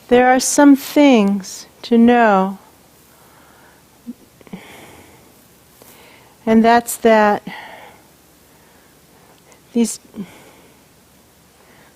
there are some things to know. And that's that these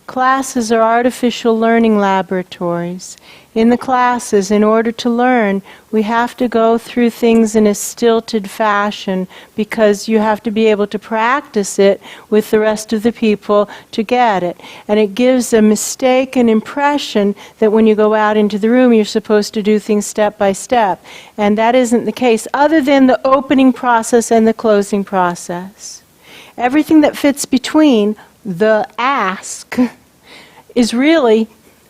classes are artificial learning laboratories. In the classes, in order to learn, we have to go through things in a stilted fashion because you have to be able to practice it with the rest of the people to get it. And it gives a mistaken impression that when you go out into the room, you're supposed to do things step by step. And that isn't the case, other than the opening process and the closing process. Everything that fits between the ask is really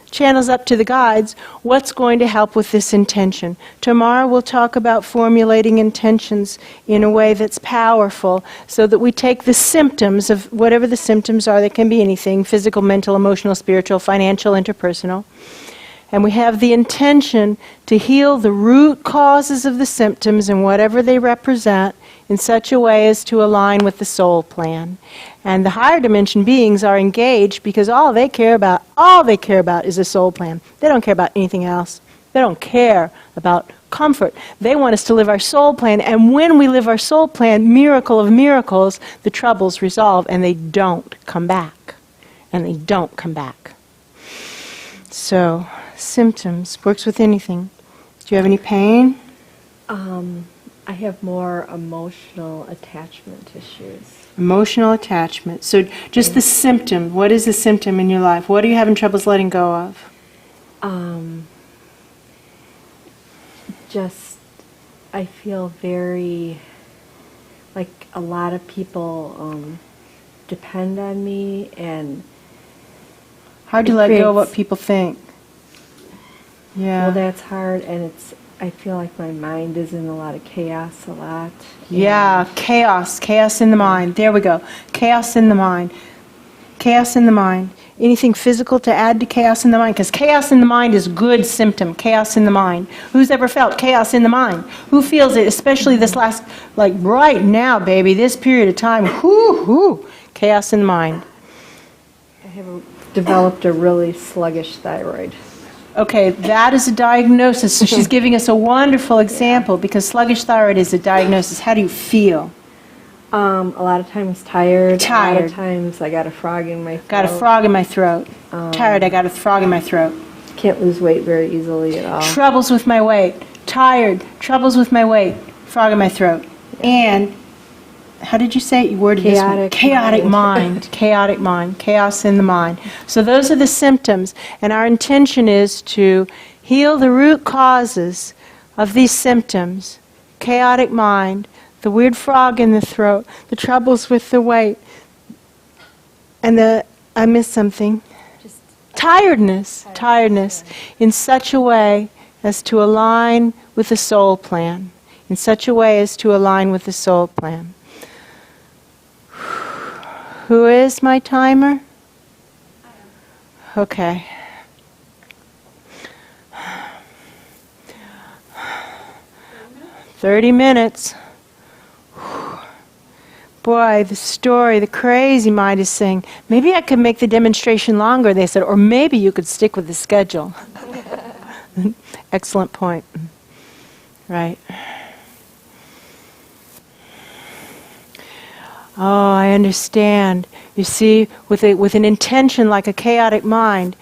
channels up to the guides what's going to help with this intention. Tomorrow we'll talk about formulating intentions in a way that's powerful so that we take the symptoms of whatever the symptoms are. They can be anything: physical, mental, emotional, spiritual, financial, interpersonal. And we have the intention to heal the root causes of the symptoms and whatever they represent in such a way as to align with the soul plan. And the higher dimension beings are engaged because all they care about is the soul plan. They don't care about anything else. They don't care about comfort. They want us to live our soul plan, and when we live our soul plan, miracle of miracles, the troubles resolve and they don't come back. And they don't come back. So, symptoms, works with anything. Do you have any pain? I have more emotional attachment issues. Emotional attachment. So just the symptom. What is the symptom in your life? What are you having troubles letting go of? Just, I feel very, like a lot of people depend on me, and hard to let go of what people think. Yeah. Well, that's hard, and I feel like my mind is in a lot of chaos a lot. Yeah, chaos in the mind. There we go. Chaos in the mind. Chaos in the mind. Anything physical to add to chaos in the mind? Because chaos in the mind is a good symptom. Chaos in the mind. Who's ever felt chaos in the mind? Who feels it, especially this last, like right now, baby, this period of time? Chaos in the mind. I have developed a really sluggish thyroid. Okay, that is a diagnosis. So she's giving us a wonderful example because sluggish thyroid is a diagnosis. How do you feel? A lot of times tired. Tired. A lot of times I got a frog in my throat. Got a frog in my throat. Tired, I got a frog in my throat. Can't lose weight very easily at all. Troubles with my weight. Tired. Troubles with my weight. Frog in my throat. And, how did you say it? You worded this one. Chaotic mind. Chaotic mind. Chaos in the mind. So those are the symptoms. And our intention is to heal the root causes of these symptoms. Chaotic mind. The weird frog in the throat. The troubles with the weight. And I missed something. Just Tiredness. Tiredness. In such a way as to align with the soul plan. In such a way as to align with the soul plan. Who is my timer? Okay. "30 minutes. Boy, the story, the crazy mind is saying, maybe I could make the demonstration longer, they said, or maybe you could stick with the schedule. Excellent point. Right. Oh, I understand. You see, with an intention like a chaotic mind,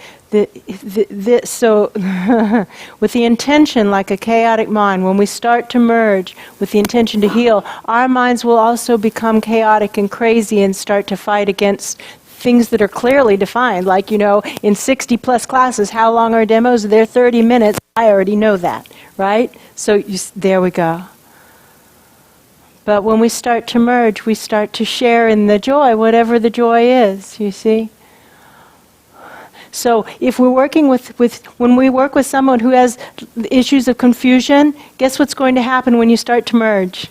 so with the intention like a chaotic mind, when we start to merge with the intention to heal, our minds will also become chaotic and crazy and start to fight against things that are clearly defined. Like, in 60 plus classes, how long are demos? They're 30 minutes. I already know that, right? So there we go. But when we start to merge, we start to share in the joy, whatever the joy is, you see? So if we're working when we work with someone who has issues of confusion, guess what's going to happen when you start to merge?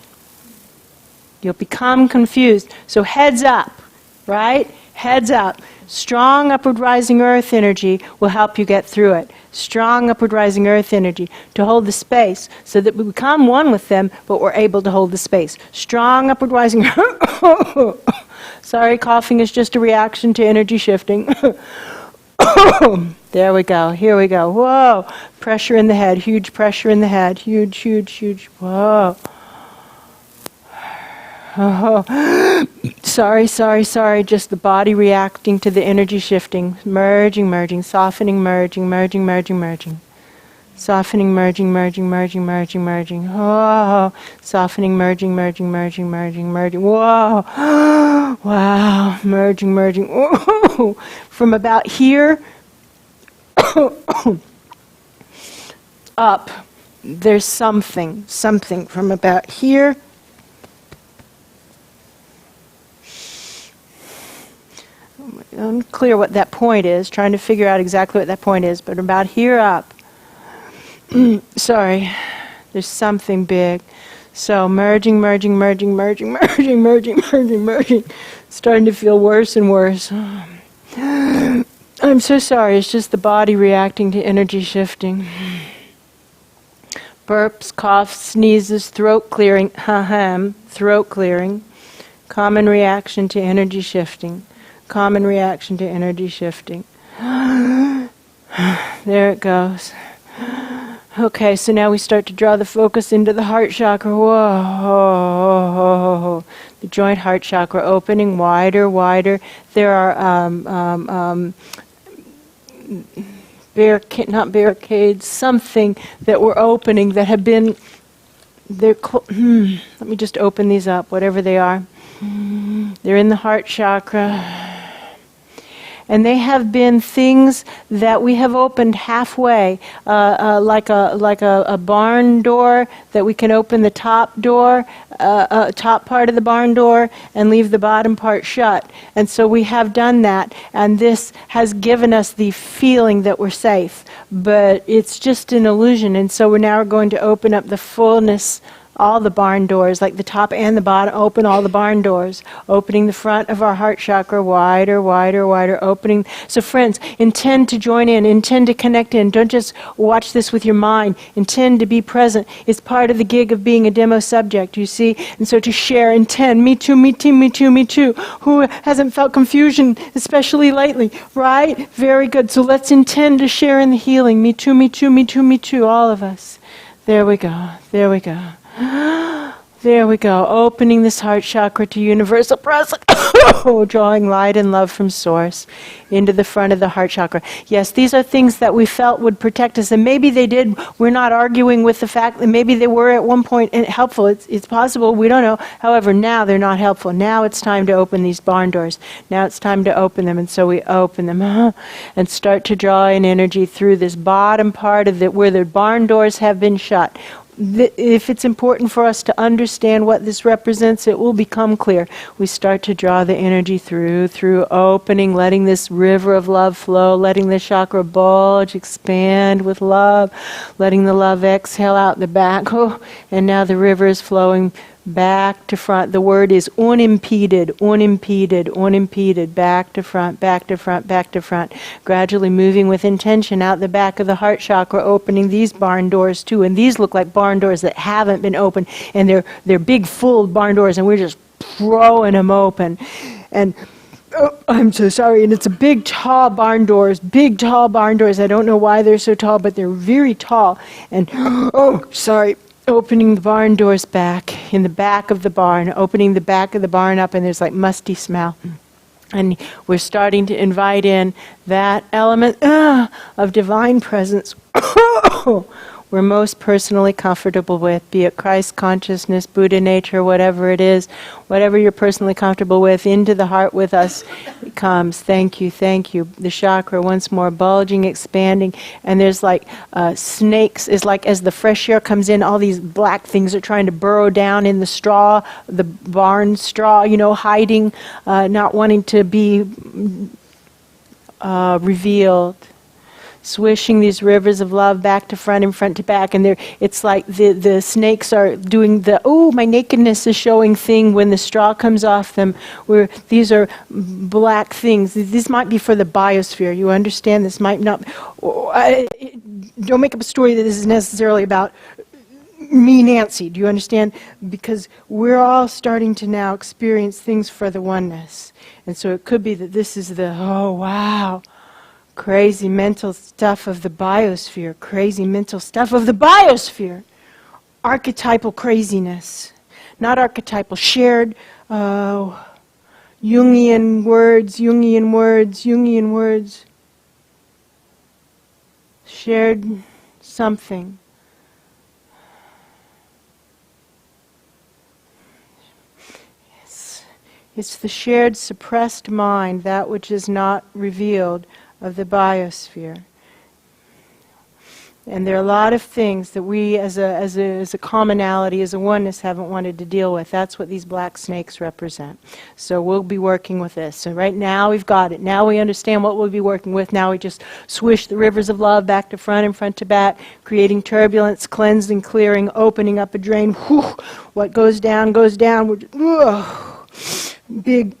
You'll become confused. So heads up, right? Heads up. Strong upward rising earth energy will help you get through it. Strong upward rising earth energy to hold the space so that we become one with them, but we're able to hold the space. Strong upward rising. Sorry, coughing is just a reaction to energy shifting. There we go. Here we go. Whoa. Pressure in the head. Huge pressure in the head. Huge, huge, huge. Whoa. Oh. Sorry. Just the body reacting to the energy shifting. Merging. Softening, merging. Softening, merging. Oh. Softening, merging. Whoa. Wow. Merging. Whoa. From about here up, there's something from about here unclear what that point is, trying to figure out exactly what that point is, but about here up, sorry, there's something big. So merging, starting to feel worse and worse. I'm so sorry, it's just the body reacting to energy shifting. Burps, coughs, sneezes, throat clearing, throat clearing. Common reaction to energy shifting. There it goes. Okay, so now we start to draw the focus into the heart chakra. Whoa. The joint heart chakra opening wider. There are not barricades, something that we're opening that have been, let me just open these up, whatever they are. They're in the heart chakra. And they have been things that we have opened halfway, like a barn door, that we can open the top door, top part of the barn door, and leave the bottom part shut. And so we have done that, and this has given us the feeling that we're safe. But it's just an illusion, and so we're now going to open up the fullness, all the barn doors, like the top and the bottom, open all the barn doors, opening the front of our heart chakra wider, opening. So friends, intend to join in, intend to connect in. Don't just watch this with your mind. Intend to be present. It's part of the gig of being a demo subject, you see? And so to share, intend, me too. Who hasn't felt confusion, especially lately, right? Very good. So let's intend to share in the healing. Me too, all of us. There we go. There we go. Opening this heart chakra to universal presence. Drawing light and love from source into the front of the heart chakra. Yes, these are things that we felt would protect us, and maybe they did. We're not arguing with the fact that maybe they were at one point helpful. It's possible. We don't know. However, now they're not helpful. Now it's time to open these barn doors. Now it's time to open them, and so we open them and start to draw in energy through this bottom part of where the barn doors have been shut. If it's important for us to understand what this represents, it will become clear. We start to draw the energy through opening, letting this river of love flow, letting the chakra bulge, expand with love, letting the love exhale out the back. And now the river is flowing back to front. The word is unimpeded, back to front, gradually moving with intention out the back of the heart chakra, opening these barn doors too. And these look like barn doors that haven't been opened, and they're big full barn doors, and we're just throwing them open. And I'm so sorry, and it's a big tall barn doors. I don't know why they're so tall, but they're very tall. And opening the barn doors back, in the back of the barn, opening the back of the barn up, and there's like musty smell. And we're starting to invite in that element of divine presence we're most personally comfortable with, be it Christ consciousness, Buddha nature, whatever it is, whatever you're personally comfortable with, into the heart with us it comes. Thank you. The chakra once more bulging, expanding, and there's like snakes, is like as the fresh air comes in, all these black things are trying to burrow down in the straw, the barn straw, hiding, not wanting to be revealed. Swishing these rivers of love back to front and front to back, and it's like the snakes are doing the my nakedness is showing thing when the straw comes off them. Where these are black things. This might be for the biosphere. You understand? This might not. Don't make up a story that this is necessarily about me, Nancy. Do you understand? Because we're all starting to now experience things for the oneness, and so it could be that this is the wow. Crazy mental stuff of the biosphere. Crazy mental stuff of the biosphere. Archetypal craziness. Not archetypal, shared Jungian words, Jungian words, Jungian words. Shared something. It's the shared suppressed mind, that which is not revealed, of the biosphere. And there are a lot of things that we as a commonality, as a oneness, haven't wanted to deal with. That's what these black snakes represent. So we'll be working with this. So right now we've got it. Now we understand what we'll be working with. Now we just swish the rivers of love back to front and front to back, creating turbulence, cleansing, clearing, opening up a drain. Whew. What goes down goes down. We're just, big,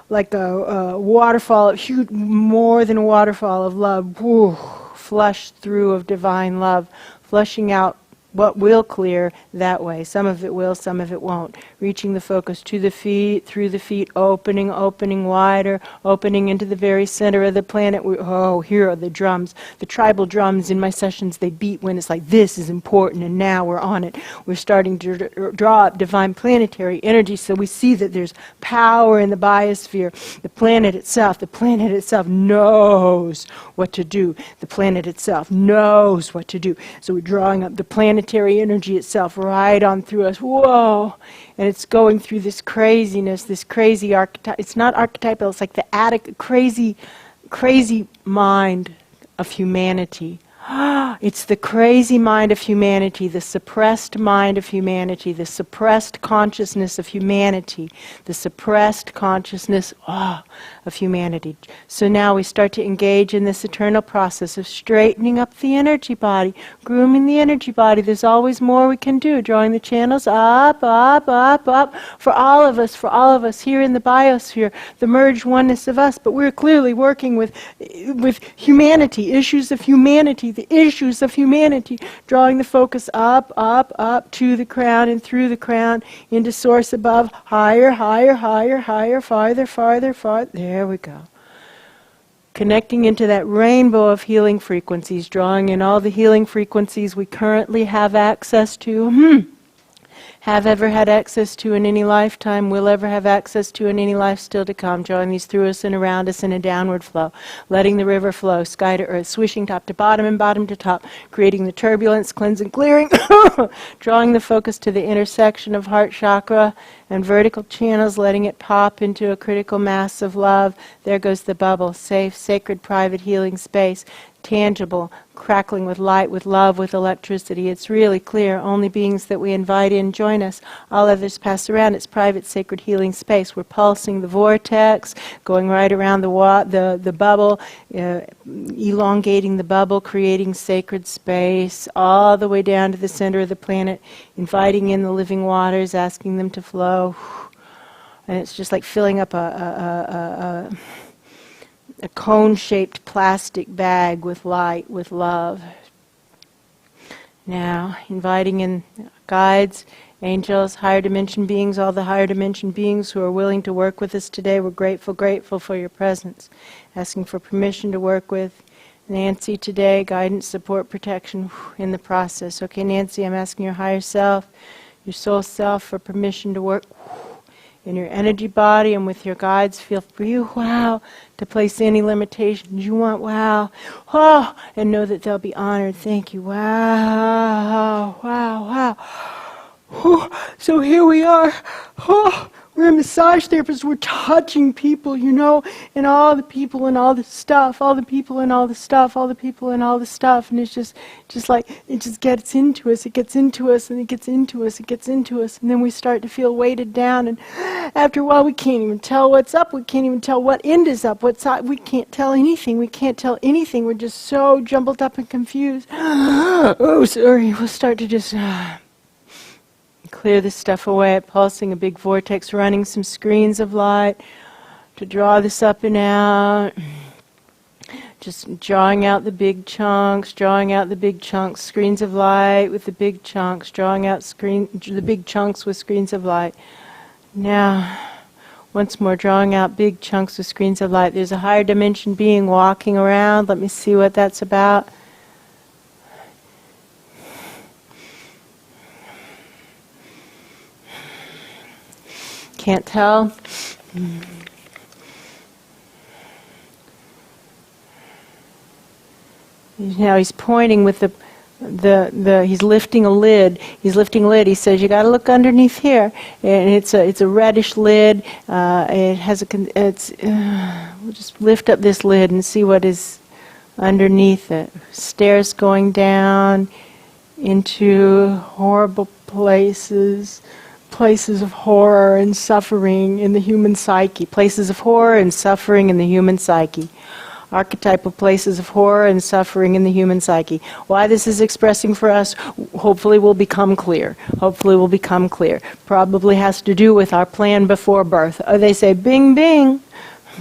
like a waterfall, huge, more than a waterfall of love. Whew. Flush through of divine love, flushing out what will clear that way. Some of it will, some of it won't. Reaching the focus to the feet, through the feet, opening wider, opening into the very center of the planet. Here are the drums. The tribal drums in my sessions, they beat when it's like, this is important, and now we're on it. We're starting to draw up divine planetary energy, so we see that there's power in the biosphere. The planet itself knows what to do. The planet itself knows what to do. So we're drawing up the planetary energy itself right on through us. Whoa! And it's going through this craziness, this crazy archetype. It's not archetypal, it's like the attic, crazy mind of humanity. It's the crazy mind of humanity, the suppressed mind of humanity, the suppressed consciousness of humanity, the suppressed consciousness of humanity. So now we start to engage in this eternal process of straightening up the energy body, grooming the energy body. There's always more we can do, drawing the channels up, up, up, up, for all of us here in the biosphere, the merged oneness of us. But we're clearly working with humanity, issues of humanity, the issues of humanity, drawing the focus up, up, up to the crown and through the crown into source above, higher, higher, higher, higher, farther, farther, farther. There we go. Connecting into that rainbow of healing frequencies, drawing in all the healing frequencies we currently have access to, have ever had access to in any lifetime, will ever have access to in any life still to come, drawing these through us and around us in a downward flow, letting the river flow, sky to earth, swishing top to bottom and bottom to top, creating the turbulence, cleansing, clearing, drawing the focus to the intersection of heart chakra and vertical channels, letting it pop into a critical mass of love. There goes the bubble, safe, sacred, private healing space, tangible, crackling with light, with love, with electricity. It's really clear. Only beings that we invite in join us. All others pass around. It's private, sacred healing space. We're pulsing the vortex, going right around the bubble, elongating the bubble, creating sacred space, all the way down to the center of the planet, inviting in the living waters, asking them to flow. And it's just like filling up a cone-shaped plastic bag with light, with love. Now, inviting in guides, angels, higher dimension beings, all the higher dimension beings who are willing to work with us today. We're grateful for your presence. Asking for permission to work with Nancy today, guidance, support, protection in the process. Okay, Nancy, I'm asking your higher self, your soul self, for permission to work in your energy body and with your guides. Feel free, to place any limitations you want, and know that they'll be honored. Thank you, So here we are. We're massage therapists. We're touching people, and all the people and all the stuff, all the people and all the stuff, all the people and all the stuff. And it's just like, it just gets into us. It gets into us, and it gets into us. It gets into us. And then we start to feel weighted down. And after a while, we can't even tell what's up. We can't even tell what end is up. What side. We can't tell anything. We can't tell anything. We're just so jumbled up and confused. Oh, sorry. We'll start to just clear this stuff away, pulsing a big vortex, running some screens of light to draw this up and out. Just drawing out the big chunks, screens of light with the big chunks, drawing out the big chunks with screens of light. Now, Once more, drawing out big chunks of screens of light. There's a higher dimension being walking around. Let me see what that's about. Can't tell. Now he's pointing with he's lifting a lid. He's lifting a lid. He says, "You got to look underneath here." And it's a reddish lid. It has we'll just lift up this lid and see what is underneath it. Stairs going down into horrible places. Places of horror and suffering in the human psyche. Places of horror and suffering in the human psyche. Archetypal places of horror and suffering in the human psyche. Why this is expressing for us, hopefully will become clear. Hopefully will become clear. Probably has to do with our plan before birth. They say, bing, bing.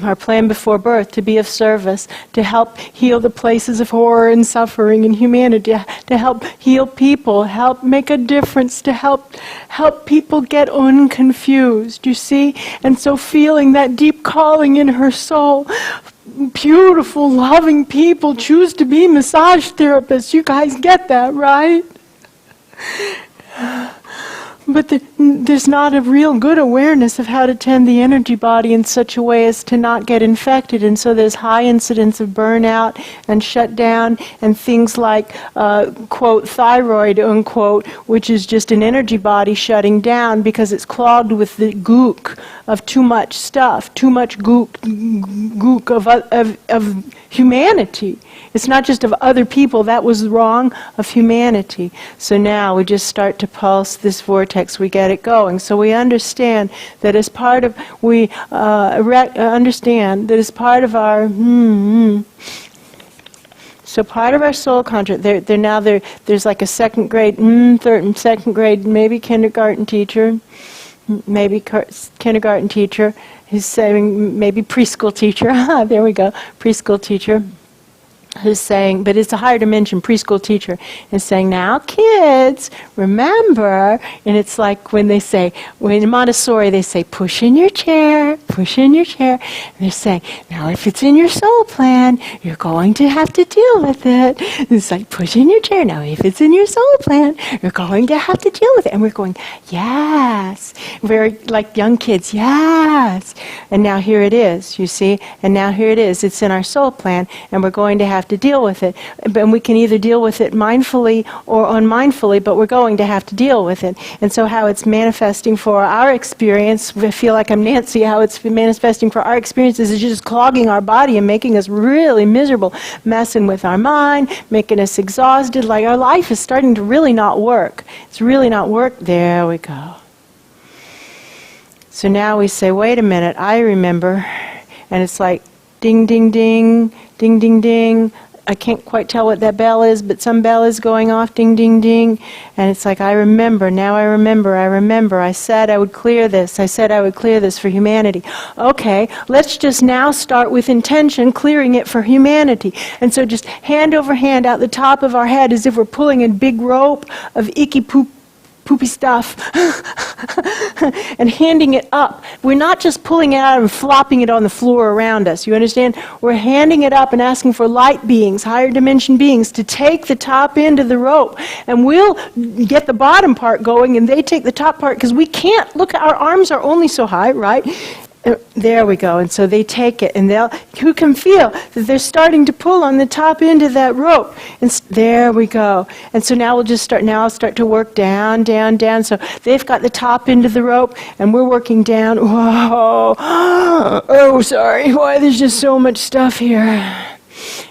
Our plan before birth, to be of service, to help heal the places of horror and suffering in humanity, to help heal people, help make a difference, to help people get unconfused, you see? And so feeling that deep calling in her soul, beautiful, loving people choose to be massage therapists. You guys get that, right? But there's not a real good awareness of how to tend the energy body in such a way as to not get infected. And so there's high incidence of burnout and shutdown and things like, quote, thyroid, unquote, which is just an energy body shutting down because it's clogged with the gook of too much stuff, too much gook of humanity. It's not just of other people, that was wrong, of humanity. So now we just start to pulse this vortex, we get it going. So we understand that as part of, understand that as part of our, so part of our soul contract, there's like a second grade, third and second grade, maybe kindergarten teacher, kindergarten teacher, who's saying, maybe preschool teacher, there we go, preschool teacher, who's saying, but it's a higher dimension preschool teacher, is saying, now kids, remember, and it's like when they say, when in Montessori they say, push in your chair, and they're saying, now if it's in your soul plan, you're going to have to deal with it. It's like, push in your chair, now if it's in your soul plan, you're going to have to deal with it. And we're going, yes, very like young kids, yes. And now here it is, you see, and now here it is, it's in our soul plan, and we're going to have to deal with it. And we can either deal with it mindfully or unmindfully, but we're going to have to deal with it. And so how it's manifesting for our experience, I feel like I'm Nancy, how it's manifesting for our experiences is just clogging our body and making us really miserable, messing with our mind, making us exhausted, like our life is starting to really not work. It's really not work. There we go. So now we say, wait a minute, I remember, and it's like ding, ding, ding, ding, ding, ding. I can't quite tell what that bell is, but some bell is going off, ding, ding, ding. And it's like, I remember, now I remember. I said I would clear this. I said I would clear this for humanity. Okay, let's just now start with intention, clearing it for humanity. And so just hand over hand out the top of our head as if we're pulling a big rope of icky poopy stuff and handing it up. We're not just pulling it out and flopping it on the floor around us. You understand? We're handing it up and asking for light beings, higher dimension beings, to take the top end of the rope. And we'll get the bottom part going and they take the top part because we can't. Look, our arms are only so high, right? There we go. And so they take it, and who can feel that they're starting to pull on the top end of that rope. And there we go. And so now I'll start to work down, down, down. So they've got the top end of the rope, and we're working down. Whoa. Oh, sorry. Why, there's just so much stuff here.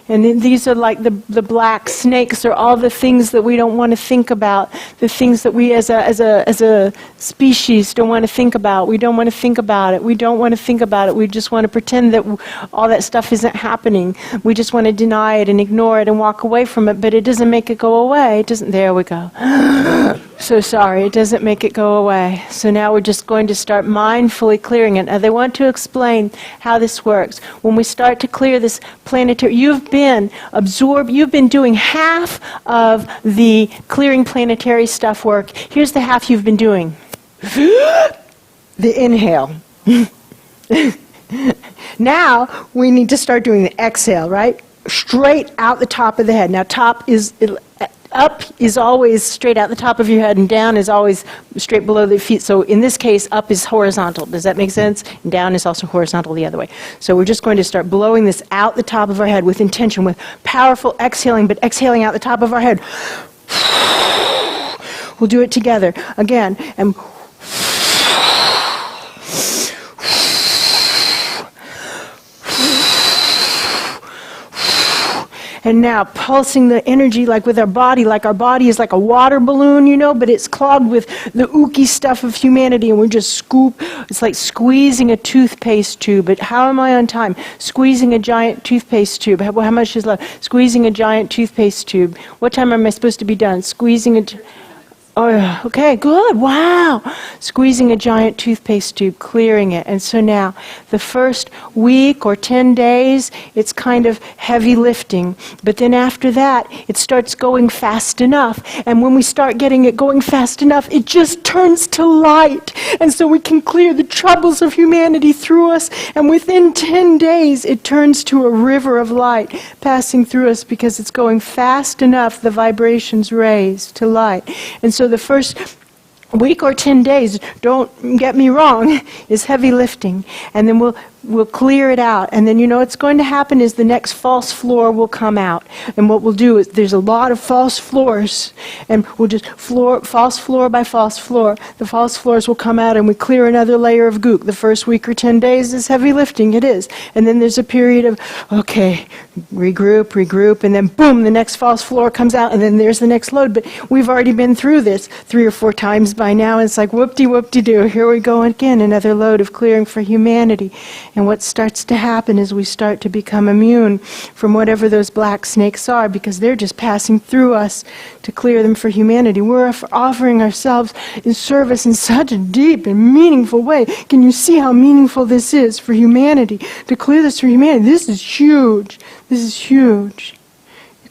And then these are like the black snakes, or all the things that we don't want to think about, the things that we as a species don't want to think about. We don't want to think about it. We don't want to think about it. We just want to pretend that all that stuff isn't happening. We just want to deny it and ignore it and walk away from it, but it doesn't make it go away. It doesn't. There we go. So sorry, it doesn't make it go away. So now we're just going to start mindfully clearing it. Now they want to explain how this works. When we start to clear this planetary, you've been doing half of the clearing planetary stuff work. Here's the half you've been doing. The inhale. Now, we need to start doing the exhale, right? Straight out the top of the head. Now, up is always straight out the top of your head, and down is always straight below the feet. So in this case, up is horizontal. Does that make sense? And down is also horizontal the other way. So we're just going to start blowing this out the top of our head with intention, with powerful exhaling, but exhaling out the top of our head. We'll do it together again. And And now pulsing the energy like with our body is like a water balloon, you know, but it's clogged with the ooky stuff of humanity, and we just it's like squeezing a toothpaste tube. But how am I on time? Squeezing a giant toothpaste tube. How much is left? Squeezing a giant toothpaste tube. What time am I supposed to be done? Squeezing a... Oh, okay, good, wow. Squeezing a giant toothpaste tube, clearing it. And so now, the first week or 10 days, it's kind of heavy lifting. But then after that, it starts going fast enough. And when we start getting it going fast enough, it just turns to light. And so we can clear the troubles of humanity through us. And within 10 days, it turns to a river of light passing through us because it's going fast enough, the vibrations raise to light. And so the first week or 10 days, don't get me wrong, is heavy lifting. And then we'll clear it out. And then, you know, what's going to happen is the next false floor will come out. And what we'll do is there's a lot of false floors. And we'll just false floor by false floor. The false floors will come out and we clear another layer of gook. The first week or 10 days is heavy lifting. It is. And then there's a period of, okay, regroup. And then boom, the next false floor comes out. And then there's the next load. But we've already been through this 3 or 4 times by now. And it's like whoop-de-whoop-de-doo. Here we go again. Another load of clearing for humanity. And what starts to happen is we start to become immune from whatever those black snakes are, because they're just passing through us to clear them for humanity. We're offering ourselves in service in such a deep and meaningful way. Can you see how meaningful this is for humanity? To clear this for humanity, this is huge. This is huge.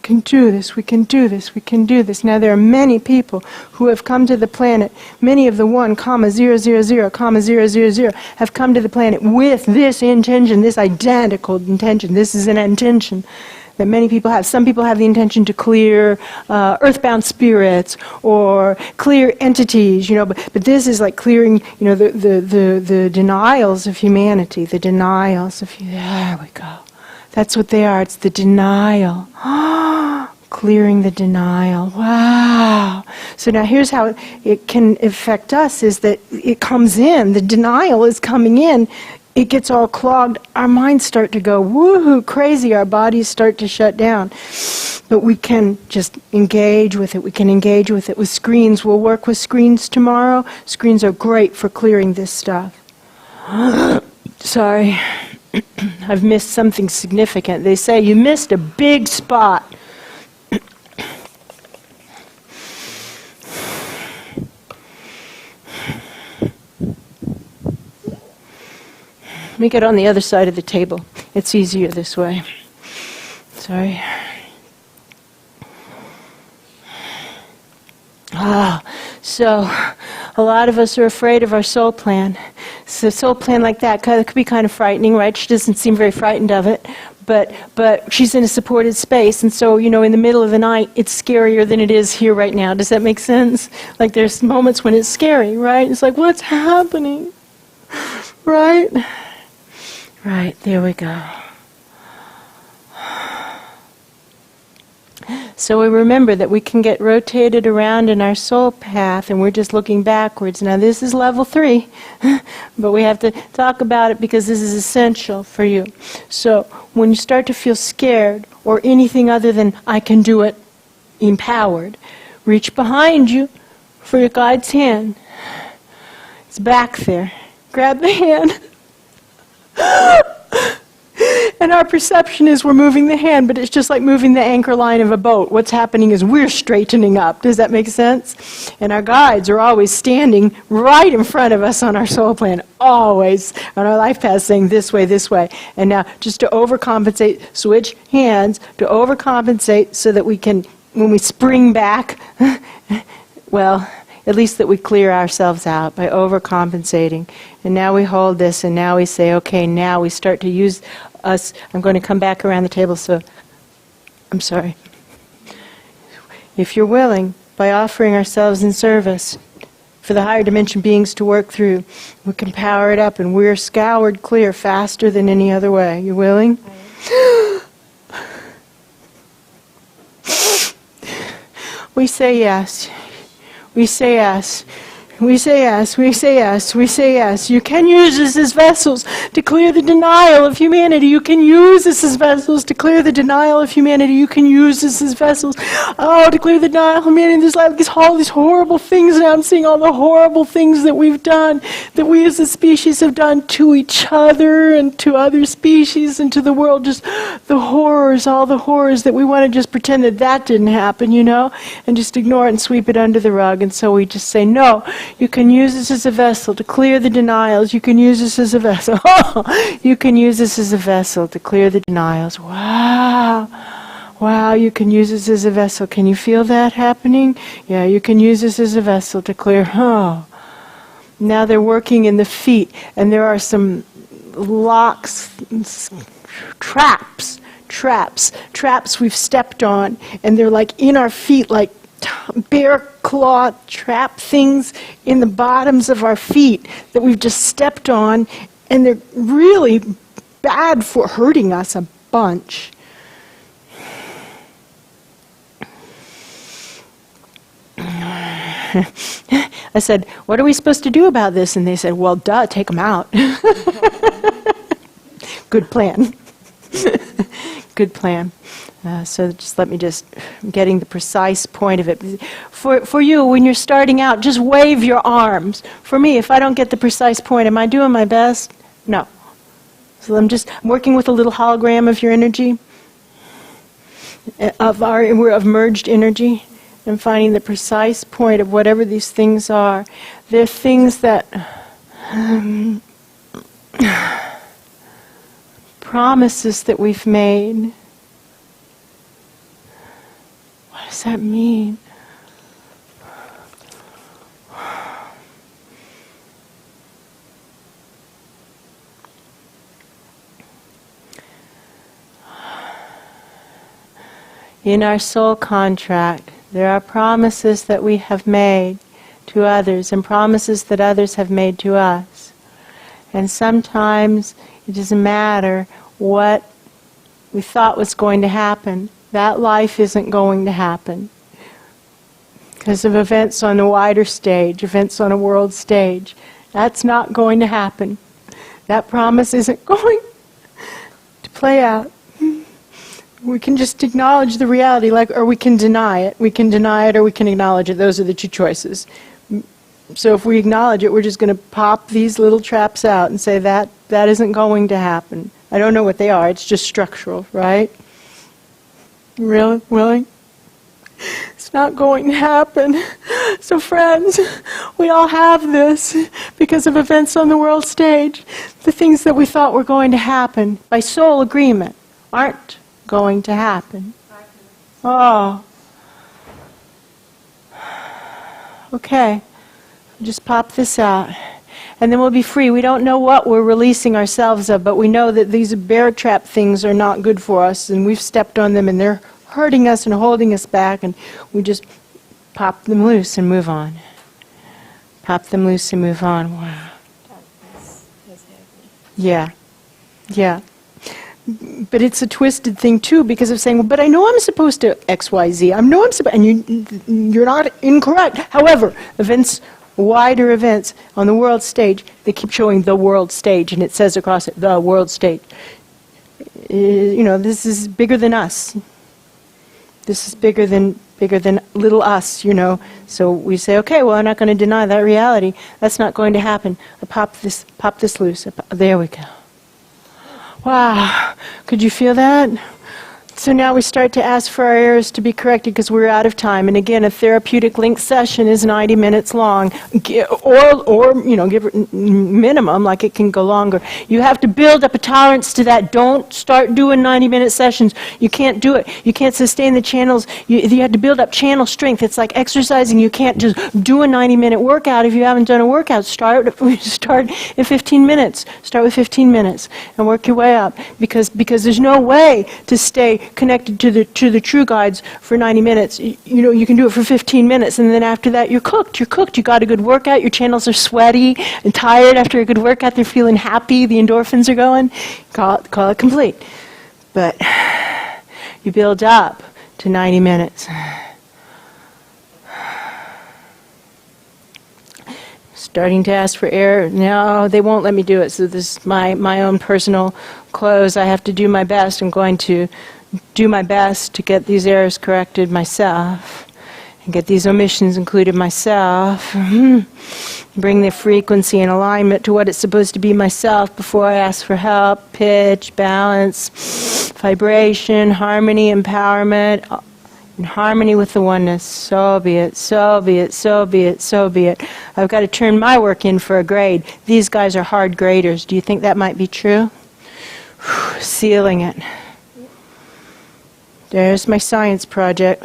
Can do this, we can do this, we can do this. Now there are many people who have come to the planet, many of the 1,000,000,000 have come to the planet with this intention, this identical intention. This is an intention that many people have. Some people have the intention to clear earthbound spirits or clear entities, you know, but this is like clearing, you know, the denials of humanity, the denials of, there we go. That's what they are. It's the denial. Clearing the denial. Wow. So now here's how it can affect us, is that it comes in. The denial is coming in. It gets all clogged. Our minds start to go woohoo crazy. Our bodies start to shut down. But we can just engage with it. We can engage with it with screens. We'll work with screens tomorrow. Screens are great for clearing this stuff. Sorry. I've missed something significant. They say you missed a big spot. Let me get on the other side of the table. It's easier this way. Sorry. So a lot of us are afraid of our soul plan. So soul plan like that could be kind of frightening, right? She doesn't seem very frightened of it, but she's in a supported space, and so, you know, in the middle of the night, it's scarier than it is here right now. Does that make sense? Like there's moments when it's scary, right? It's like, what's happening? Right? Right, there we go. So we remember that we can get rotated around in our soul path, and we're just looking backwards. Now this is level 3, but we have to talk about it because this is essential for you. So when you start to feel scared or anything other than I can do it, empowered, reach behind you for your guide's hand. It's back there. Grab the hand. And our perception is we're moving the hand, but it's just like moving the anchor line of a boat. What's happening is we're straightening up. Does that make sense? And our guides are always standing right in front of us on our soul plan, always on our life path, saying this way, this way. And now, just to overcompensate, switch hands to overcompensate so that we can, when we spring back, well, at least that we clear ourselves out by overcompensating. And now we hold this, and now we say, okay, now we start to use us. I'm going to come back around the table, so I'm sorry. If you're willing, by offering ourselves in service for the higher dimension beings to work through, we can power it up, and we're scoured clear faster than any other way. You willing? We say yes. We say yes. We say yes, we say yes, we say yes. You can use us as vessels to clear the denial of humanity. You can use us as vessels to clear the denial of humanity. You can use us as vessels, to clear the denial of humanity. There's like all these horrible things, and I'm seeing all the horrible things that we've done, that we as a species have done to each other and to other species and to the world. Just the horrors, all the horrors that we want to just pretend that that didn't happen, and just ignore it and sweep it under the rug. And so we just say, no. You can use this as a vessel to clear the denials. You can use this as a vessel. You can use this as a vessel to clear the denials. Wow. Wow, you can use this as a vessel. Can you feel that happening? Yeah, you can use this as a vessel to clear. Now they're working in the feet, and there are some locks, traps we've stepped on, and they're like in our feet, like bear claw trap things in the bottoms of our feet that we've just stepped on, and they're really bad for hurting us a bunch. I said, what are we supposed to do about this? And they said, well, duh, take them out. Good plan. Good plan. So just let me getting the precise point of it. For you, when you're starting out, just wave your arms. For me, if I don't get the precise point, am I doing my best? No. So I'm working with a little hologram of your energy, of merged energy, and finding the precise point of whatever these things are. They're things that promises that we've made. What does that mean? In our soul contract, there are promises that we have made to others and promises that others have made to us. And sometimes it doesn't matter what we thought was going to happen. That life isn't going to happen because of events on a wider stage, events on a world stage. That's not going to happen. That promise isn't going to play out. We can just acknowledge the reality, or we can deny it. We can deny it or we can acknowledge it. Those are the two choices. So if we acknowledge it, we're just going to pop these little traps out and say that isn't going to happen. I don't know what they are. It's just structural, right? Really? Willing? It's not going to happen. So friends, we all have this because of events on the world stage. The things that we thought were going to happen by soul agreement aren't going to happen. Oh. Okay. Just pop this out. And then we'll be free. We don't know what we're releasing ourselves of, but we know that these bear trap things are not good for us, and we've stepped on them, and they're hurting us and holding us back, and we just pop them loose and move on. Pop them loose and move on. Wow. Yeah. Yeah. But it's a twisted thing too, because of saying, well, but I know I'm supposed to X, Y, Z. I know I'm supposed, and you're not incorrect. However, wider events on the world stage, they keep showing the world stage, and it says across it, the world stage. This is bigger than us. This is bigger than little us, So we say, okay, well, I'm not going to deny that reality. That's not going to happen. I pop this loose. There we go. Wow. Could you feel that? So now we start to ask for our errors to be corrected because we're out of time. And again, a therapeutic link session is 90 minutes long, or give it minimum, like it can go longer. You have to build up a tolerance to that. Don't start doing 90-minute sessions. You can't do it. You can't sustain the channels. You have to build up channel strength. It's like exercising. You can't just do a 90-minute workout if you haven't done a workout. Start at 15 minutes. Start with 15 minutes and work your way up because there's no way to stay connected to the true guides for 90 minutes. You can do it for 15 minutes, and then after that you're cooked. You got a good workout. Your channels are sweaty and tired after a good workout. They're feeling happy. The endorphins are going. Call it complete. But you build up to 90 minutes. Starting to ask for air. No, they won't let me do it. So this is my own personal close. I have to do my best. I'm going to do my best to get these errors corrected myself and get these omissions included myself. Bring the frequency in alignment to what it's supposed to be myself before I ask for help. Pitch, balance, vibration, harmony, empowerment, in harmony with the oneness. So be it, so be it, so be it, so be it. I've got to turn my work in for a grade. These guys are hard graders. Do you think that might be true? Sealing it. There's my science project.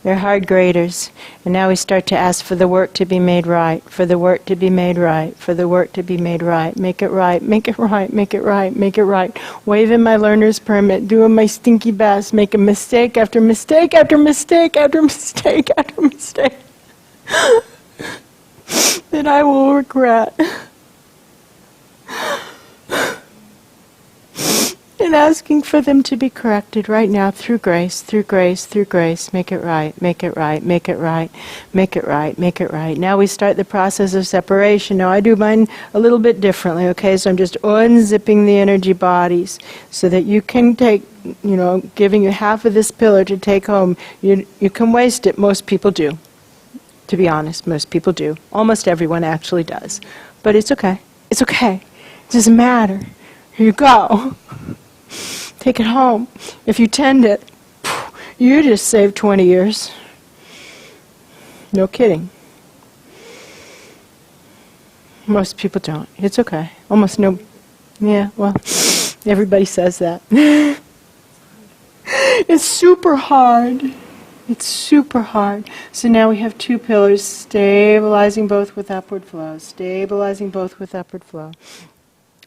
They're hard graders. And now we start to ask for the work to be made right, for the work to be made right, for the work to be made right. Make it right, make it right, make it right, make it right. Waving my learner's permit, doing my stinky best, making mistake after mistake after mistake after mistake after mistake that I will regret. And asking for them to be corrected right now through grace, through grace, through grace. Make it right, make it right, make it right, make it right, make it right. Now we start the process of separation. Now I do mine a little bit differently, okay? So I'm just unzipping the energy bodies so that you can take, giving you half of this pillar to take home. You can waste it. Most people do. To be honest, most people do. Almost everyone actually does. But it's okay. It's okay. It doesn't matter. Here you go. Take it home. If you tend it, you just saved 20 years. No kidding. Most people don't. It's okay. Almost no. Yeah, well, everybody says that. It's super hard. It's super hard. So now we have two pillars, stabilizing both with upward flow. Stabilizing both with upward flow.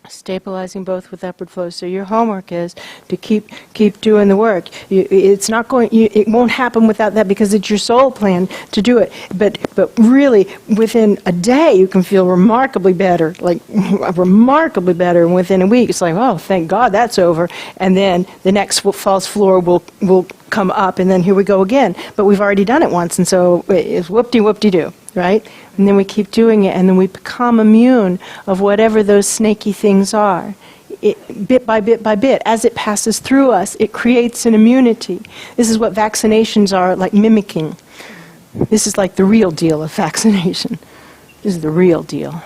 Stabilizing both with upward flow. So your homework is to keep doing the work. It won't happen without that because it's your soul plan to do it. But really, within a day, you can feel remarkably better, remarkably better. And within a week, it's like, oh, thank God that's over. And then the next false floor will come up, and then here we go again. But we've already done it once, and so it's whoop-de-whoop-de-doo, right? And then we keep doing it, and then we become immune of whatever those snaky things are. Bit by bit by bit, as it passes through us, it creates an immunity. This is what vaccinations are, like mimicking. This is like the real deal of vaccination. This is the real deal.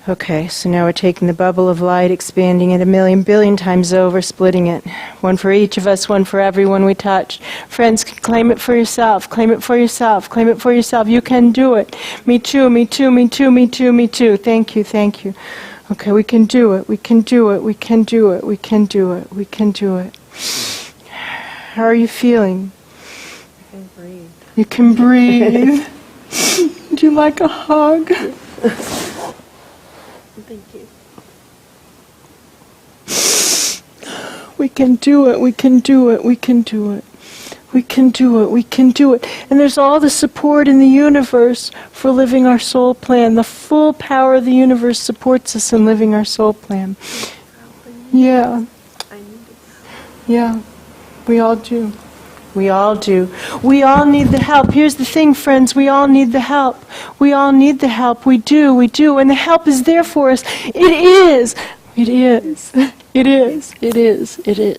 Okay, so now we're taking the bubble of light, expanding it 1,000,000 billion times over, splitting it. One for each of us, one for everyone we touch. Friends, claim it for yourself, claim it for yourself, claim it for yourself. You can do it. Me too, me too, me too, me too, me too. Thank you, thank you. Okay, we can do it, we can do it, we can do it, we can do it, we can do it. How are you feeling? I can breathe. You can breathe. Do you like a hug? Thank you. We can do it, we can do it, we can do it. We can do it, we can do it. And there's all the support in the universe for living our soul plan. The full power of the universe supports us in living our soul plan. Yeah. Yeah, we all do. We all do. We all need the help. Here's the thing, friends. We all need the help. We all need the help. We do. We do. And the help is there for us. It is. It is. It is. It is. It is.